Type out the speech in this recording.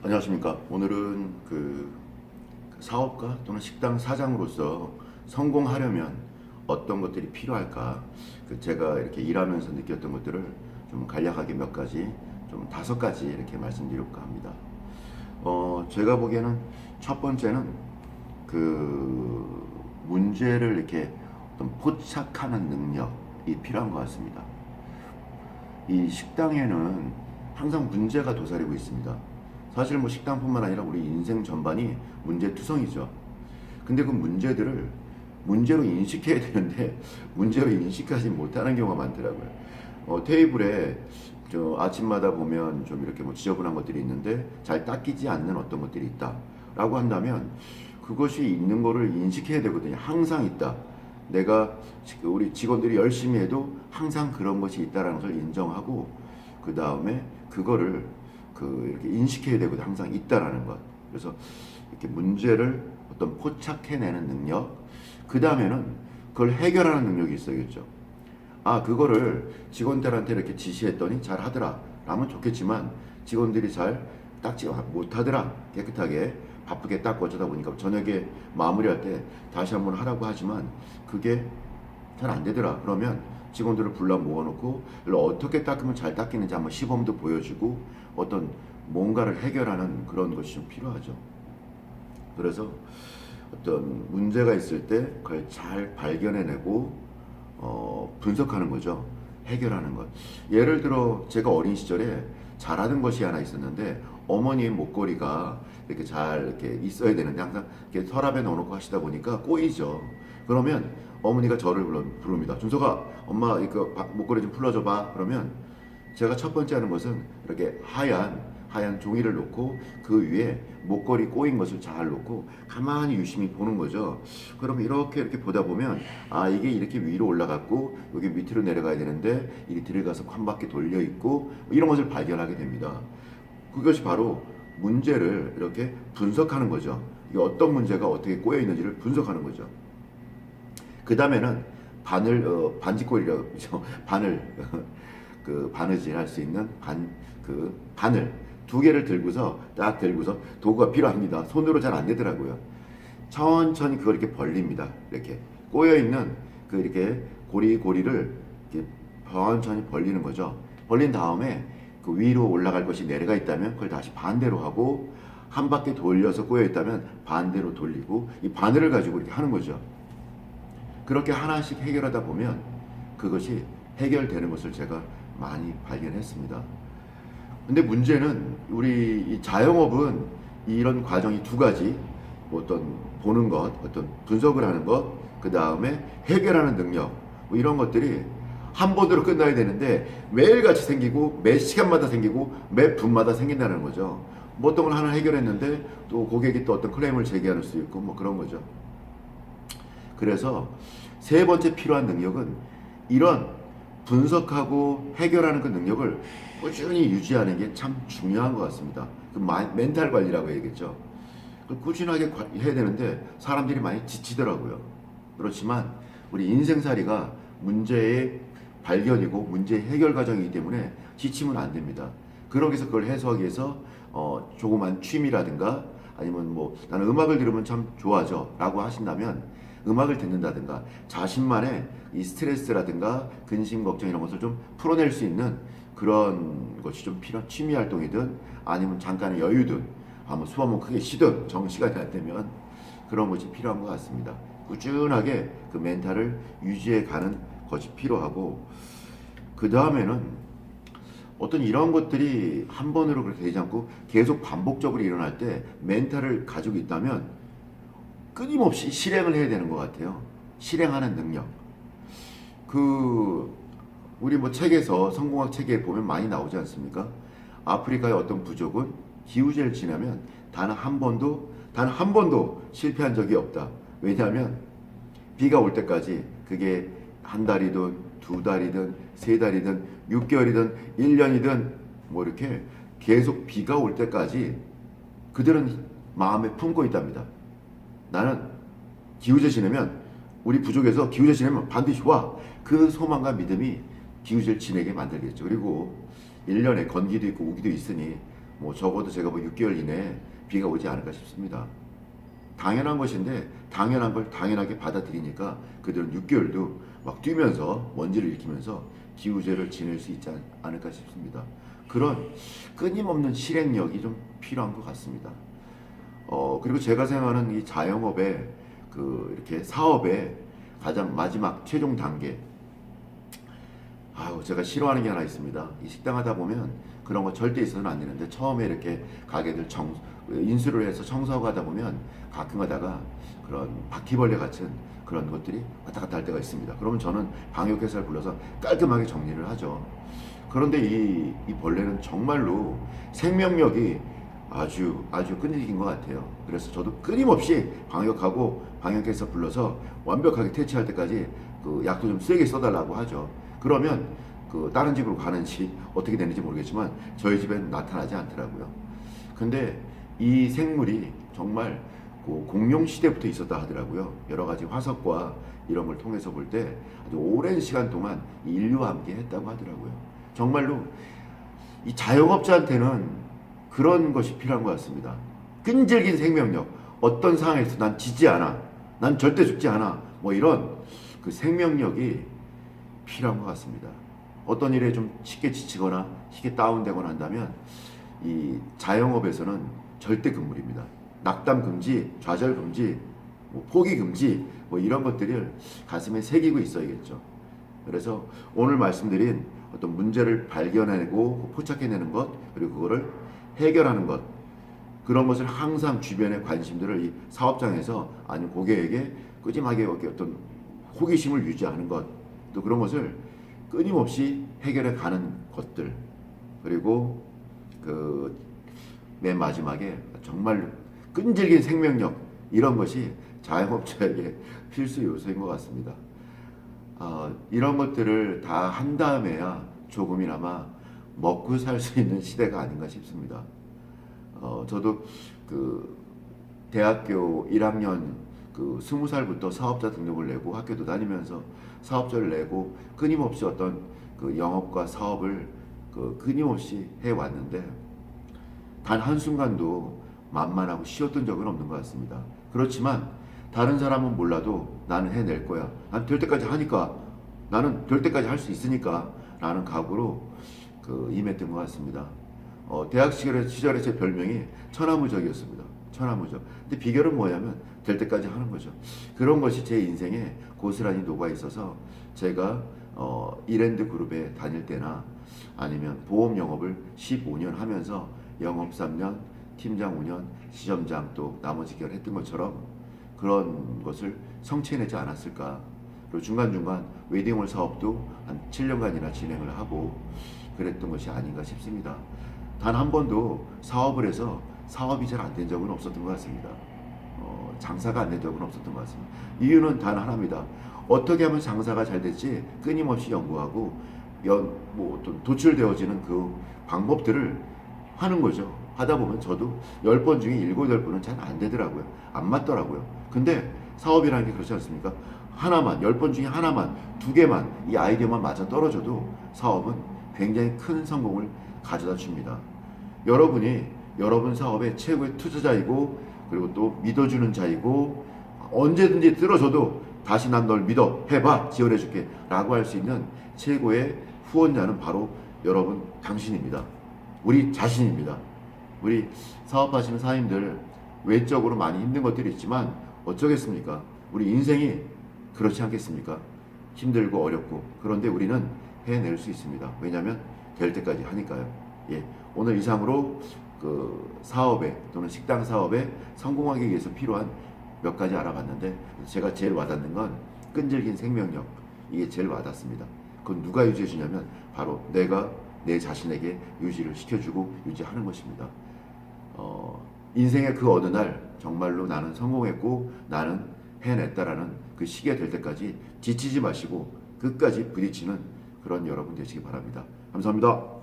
안녕하십니까. 오늘은 사업가 또는 식당 사장으로서 성공하려면 어떤 것들이 필요할까? 제가 이렇게 일하면서 느꼈던 것들을 좀 간략하게 몇 가지, 좀 5가지 이렇게 말씀드릴까 합니다. 제가 보기에는 첫 번째는 문제를 이렇게 어떤 포착하는 능력이 필요한 것 같습니다. 이 식당에는 항상 문제가 도사리고 있습니다. 사실 뭐 식당뿐만 아니라 우리 인생 전반이 문제투성이죠. 근데 그 문제들을 문제로 인식해야 되는데 문제로 인식하지 못하는 경우가 많더라고요. 테이블에 아침마다 보면 좀 이렇게 뭐 지저분한 것들이 있는데 잘 닦이지 않는 어떤 것들이 있다라고 한다면 그것이 있는 거를 인식해야 되거든요. 항상 있다. 내가 우리 직원들이 열심히 해도 항상 그런 것이 있다라는 것을 인정하고 그 다음에 그거를 이렇게 인식해야 되거든요. 항상 있다라는 것. 그래서 이렇게 문제를 어떤 포착해내는 능력. 그 다음에는 그걸 해결하는 능력이 있어야겠죠. 그거를 직원들한테 이렇게 지시했더니 잘 하더라. 라면 좋겠지만 직원들이 잘 닦지 못하더라. 깨끗하게 바쁘게 닦고 어쩌다 보니까 저녁에 마무리할 때 다시 한번 하라고 하지만 그게 잘 안 되더라. 그러면 직원들을 불러 모아놓고 어떻게 닦으면 잘 닦이는지 한번 시범도 보여주고 어떤 뭔가를 해결하는 그런 것이 좀 필요하죠. 그래서 어떤 문제가 있을 때 그걸 잘 발견해내고 분석하는 거죠. 해결하는 것. 예를 들어 제가 어린 시절에 잘하던 것이 하나 있었는데 어머니의 목걸이가 이렇게 잘 이렇게 있어야 되는데 항상 이렇게 서랍에 넣어놓고 하시다 보니까 꼬이죠. 그러면 어머니가 저를 부릅니다. 준서가 엄마 이거 목걸이 좀 풀어줘봐. 그러면 제가 첫 번째 하는 것은 이렇게 하얀 종이를 놓고 그 위에 목걸이 꼬인 것을 잘 놓고 가만히 유심히 보는 거죠. 그럼 이렇게 보다 보면 이게 이렇게 위로 올라갔고 여기 밑으로 내려가야 되는데 이게 들어가서 한 바퀴 돌려 있고 이런 것을 발견하게 됩니다. 그것이 바로 문제를 이렇게 분석하는 거죠. 이게 어떤 문제가 어떻게 꼬여 있는지를 분석하는 거죠. 그 다음에는 반지꼬리라고 그죠? 바느질 할 수 있는 바늘 2개를 들고서 도구가 필요합니다. 손으로 잘 안 되더라고요. 천천히 그걸 이렇게 벌립니다. 이렇게 꼬여있는 이렇게 고리를 이렇게 천천히 벌리는 거죠. 벌린 다음에 그 위로 올라갈 것이 내려가 있다면 그걸 다시 반대로 하고 한 바퀴 돌려서 꼬여있다면 반대로 돌리고 이 바늘을 가지고 이렇게 하는 거죠. 그렇게 하나씩 해결하다 보면 그것이 해결되는 것을 제가 많이 발견했습니다. 근데 문제는 우리 이 자영업은 이런 과정이 2가지, 어떤 보는 것, 어떤 분석을 하는 것, 그 다음에 해결하는 능력, 뭐 이런 것들이 한 번으로 끝나야 되는데 매일같이 생기고 매 시간마다 생기고 매 분마다 생긴다는 거죠. 뭐 어떤 걸 하나 해결했는데 또 고객이 또 어떤 클레임을 제기할 수 있고 뭐 그런 거죠. 그래서 3번째 필요한 능력은 이런 분석하고 해결하는 그 능력을 꾸준히 유지하는 게 참 중요한 것 같습니다. 멘탈 관리라고 해야겠죠. 꾸준하게 해야 되는데 사람들이 많이 지치더라고요. 그렇지만 우리 인생살이가 문제의 발견이고 문제의 해결 과정이기 때문에 지치면 안 됩니다. 그러기 위해서 그걸 해소하기 위해서 조그만 취미라든가 아니면 뭐 나는 음악을 들으면 참 좋아져 라고 하신다면 음악을 듣는다든가 자신만의 이 스트레스라든가 근심 걱정 이런 것을 좀 풀어낼 수 있는 그런 것이 좀 필요한 취미 활동이든 아니면 잠깐의 여유든 한번 숨 한번 크게 쉬든 정시간이 안 되면 그런 것이 필요한 것 같습니다. 꾸준하게 그 멘탈을 유지해 가는 것이 필요하고 그 다음에는 어떤 이런 것들이 한 번으로 그렇게 되지 않고 계속 반복적으로 일어날 때 멘탈을 가지고 있다면 끊임없이 실행을 해야 되는 것 같아요. 실행하는 능력. 우리 뭐 책에서 성공학 책에 보면 많이 나오지 않습니까? 아프리카의 어떤 부족은 기후제를 지나면 단 한 번도 실패한 적이 없다. 왜냐하면 비가 올 때까지 그게 한 달이든 2달이든 3달이든 6개월이든 1년이든 뭐 이렇게 계속 비가 올 때까지 그들은 마음에 품고 있답니다. 나는 기후제 지내면 우리 부족에서 기후제 지내면 반드시 와. 그 소망과 믿음이 기후제를 지내게 만들겠죠. 그리고 1년에 건기도 있고 우기도 있으니 뭐 적어도 제가 뭐 6개월 이내에 비가 오지 않을까 싶습니다. 당연한 것인데 당연한 걸 당연하게 받아들이니까 그들은 6개월도 막 뛰면서 먼지를 일으키면서 기우제를 지낼 수 있지 않을까 싶습니다. 그런 끊임없는 실행력이 좀 필요한 것 같습니다. 그리고 제가 생각하는 이 자영업의 이렇게 사업의 가장 마지막 최종 단계, 제가 싫어하는 게 하나 있습니다. 이 식당 하다 보면 그런 거 절대 있어서는 안 되는데, 처음에 이렇게 가게들 인수를 해서 청소하고 하다 보면 가끔 가다가 그런 바퀴벌레 같은 그런 것들이 왔다 갔다 할 때가 있습니다. 그러면 저는 방역회사를 불러서 깔끔하게 정리를 하죠. 그런데 이 벌레는 정말로 생명력이 아주 끈질긴 것 같아요. 그래서 저도 끊임없이 방역하고 방역회사 불러서 완벽하게 퇴치할 때까지 그 약도 좀 세게 써달라고 하죠. 그러면 그 다른 집으로 가는지 어떻게 되는지 모르겠지만 저희 집엔 나타나지 않더라고요. 근데 이 생물이 정말 그 공룡 시대부터 있었다 하더라고요. 여러 가지 화석과 이런 걸 통해서 볼 때 아주 오랜 시간 동안 인류와 함께 했다고 하더라고요. 정말로 이 자영업자한테는 그런 것이 필요한 것 같습니다. 끈질긴 생명력. 어떤 상황에서 난 지지 않아. 난 절대 죽지 않아. 뭐 이런 그 생명력이 필요한 것 같습니다. 어떤 일에 좀 쉽게 지치거나 쉽게 다운되거나 한다면 이 자영업에서는 절대 금물입니다. 낙담 금지, 좌절 금지, 뭐 포기 금지, 뭐 이런 것들을 가슴에 새기고 있어야겠죠. 그래서 오늘 말씀드린 어떤 문제를 발견해내고 포착해내는 것, 그리고 그거를 해결하는 것, 그런 것을 항상 주변의 관심들을 이 사업장에서 아니면 고객에게 끄짐하게 어떤 호기심을 유지하는 것, 또 그런 것을 끊임없이 해결해 가는 것들, 그리고 맨 마지막에 정말 끈질긴 생명력, 이런 것이 자영업자에게 필수 요소인 것 같습니다. 이런 것들을 다 한 다음에야 조금이나마 먹고 살 수 있는 시대가 아닌가 싶습니다. 저도 대학교 1학년 20살부터 사업자 등록을 내고 학교도 다니면서 사업자를 내고 끊임없이 어떤 영업과 사업을 끊임없이 해왔는데 단 한순간도 만만하고 쉬었던 적은 없는 것 같습니다. 그렇지만 다른 사람은 몰라도 나는 해낼 거야. 난 될 때까지 하니까, 나는 될 때까지 할 수 있으니까 라는 각오로 임했던 것 같습니다. 대학 시절에 제 별명이 천하무적이었습니다. 천하무적. 근데 비결은 뭐냐면 될 때까지 하는 거죠. 그런 것이 제 인생에 고스란히 녹아 있어서 제가 이랜드 그룹에 다닐 때나 아니면 보험 영업을 15년 하면서 영업 3년, 팀장 5년, 시점장 또 나머지 기간을 했던 것처럼 그런 것을 성취해내지 않았을까. 그리고 중간중간 웨딩홀 사업도 한 7년간이나 진행을 하고 그랬던 것이 아닌가 싶습니다. 단 한 번도 사업을 해서 사업이 잘 안 된 적은 없었던 것 같습니다. 장사가 안 된 적은 없었던 것 같습니다. 이유는 단 하나입니다. 어떻게 하면 장사가 잘 될지 끊임없이 연구하고 도출되어지는 그 방법들을 하는 거죠. 하다 보면 저도 10번 중에 7, 8번은 잘 안 되더라고요. 안 맞더라고요. 근데 사업이라는 게 그렇지 않습니까? 하나만, 10번 중에 하나만, 2개만, 이 아이디어만 맞아 떨어져도 사업은 굉장히 큰 성공을 가져다 줍니다. 여러분이 여러분 사업의 최고의 투자자이고, 그리고 또 믿어주는 자이고, 언제든지 들어줘도 다시 난 널 믿어, 해봐, 지원해줄게 라고 할 수 있는 최고의 후원자는 바로 여러분 당신입니다. 우리 자신입니다. 우리 사업하시는 사장님들 외적으로 많이 힘든 것들이 있지만 어쩌겠습니까? 우리 인생이 그렇지 않겠습니까? 힘들고 어렵고, 그런데 우리는 해낼 수 있습니다. 왜냐하면 될 때까지 하니까요. 예, 오늘 이상으로 사업에 또는 식당 사업에 성공하기 위해서 필요한 몇 가지 알아봤는데, 제가 제일 와닿는 건 끈질긴 생명력, 이게 제일 와닿습니다. 그건 누가 유지해 주냐면 바로 내가 내 자신에게 유지를 시켜주고 유지하는 것입니다. 인생의 그 어느 날 정말로 나는 성공했고 나는 해냈다라는 그 시기가 될 때까지 지치지 마시고 끝까지 부딪히는 그런 여러분 되시기 바랍니다. 감사합니다.